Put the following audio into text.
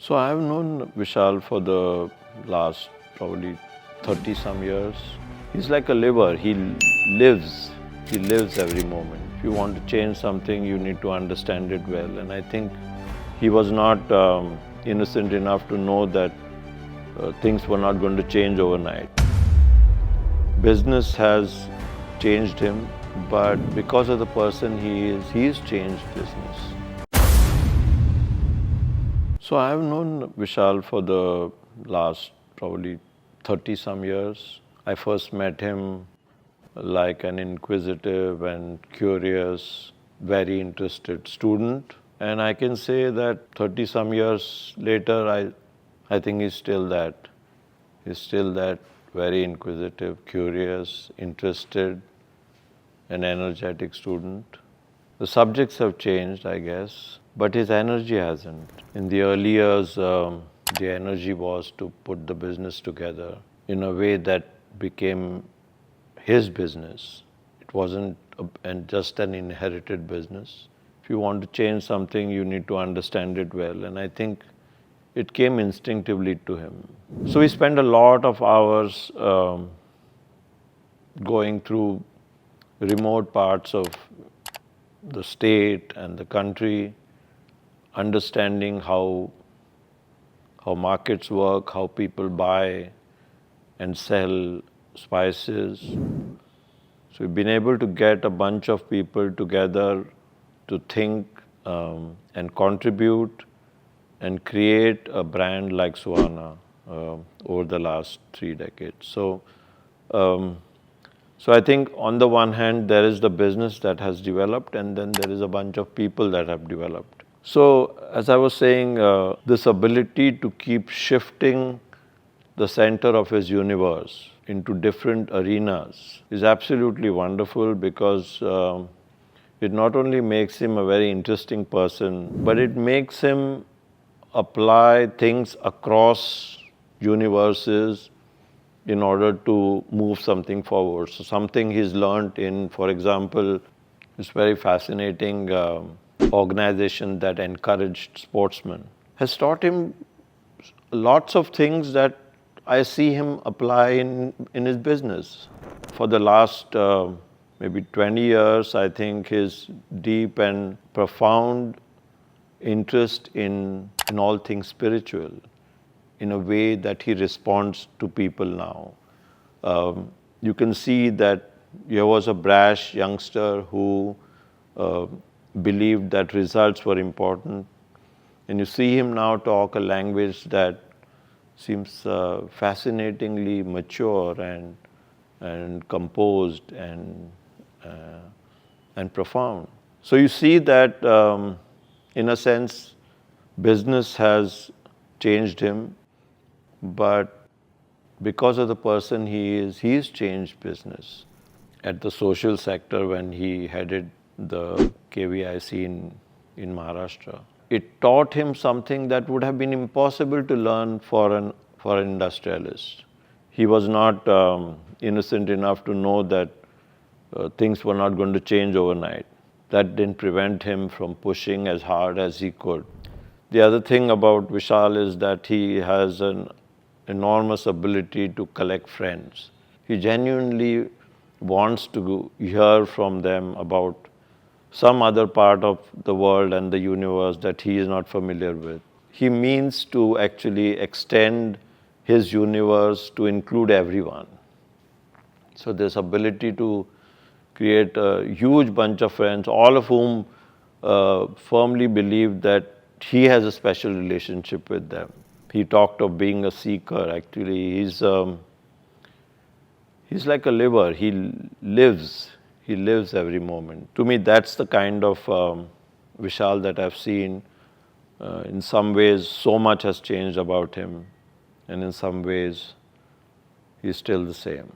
So I've known Vishal for the last probably 30 some years. He's like a liver. Lives. He lives every moment. If you want to change something, you need to understand it well. And I think he was not innocent enough to know that things were not going to change overnight. Business has changed him, but because of the person he's changed business. So I've known Vishal for the last probably 30 some years. I first met him like an inquisitive and curious, very interested student. And I can say that 30 some years later, I think he's still that. He's still that very inquisitive, curious, interested, and energetic student. The subjects have changed, I guess, but his energy hasn't. In the early years, the energy was to put the business together in a way that became his business. It wasn't just an inherited business. If you want to change something, you need to understand it well. And I think it came instinctively to him. So we spent a lot of hours going through remote parts of the state and the country, understanding how markets work, how people buy and sell spices. So we've been able to get a bunch of people together to think and contribute and create a brand like Suhana over the last 3 decades. So I think on the one hand, there is the business that has developed, and then there is a bunch of people that have developed. So as I was saying, this ability to keep shifting the center of his universe into different arenas is absolutely wonderful, because it not only makes him a very interesting person, but it makes him apply things across universes in order to move something forward. So something he's learned in, for example, this very fascinating organization that encouraged sportsmen, has taught him lots of things that I see him apply in his business. For the last maybe 20 years, I think his deep and profound interest in all things spiritual, in a way that he responds to people now. You can see that there was a brash youngster who believed that results were important, and you see him now talk a language that seems fascinatingly mature and composed and profound. So you see that, in a sense, business has changed him, but because of the person he's changed business. At the social sector, when he headed the KVIC in Maharashtra, it taught him something that would have been impossible to learn for an industrialist. He was not innocent enough to know that things were not going to change overnight. That didn't prevent him from pushing as hard as he could. The other thing about Vishal is that he has an enormous ability to collect friends. He genuinely wants to hear from them about some other part of the world and the universe that he is not familiar with. He means to actually extend his universe to include everyone. So this ability to create a huge bunch of friends, all of whom firmly believe that he has a special relationship with them. He talked of being a seeker. Actually, he's like a liver. He lives every moment. To me, that's the kind of Vishal that I've seen. In some ways, so much has changed about him, and in some ways, he's still the same.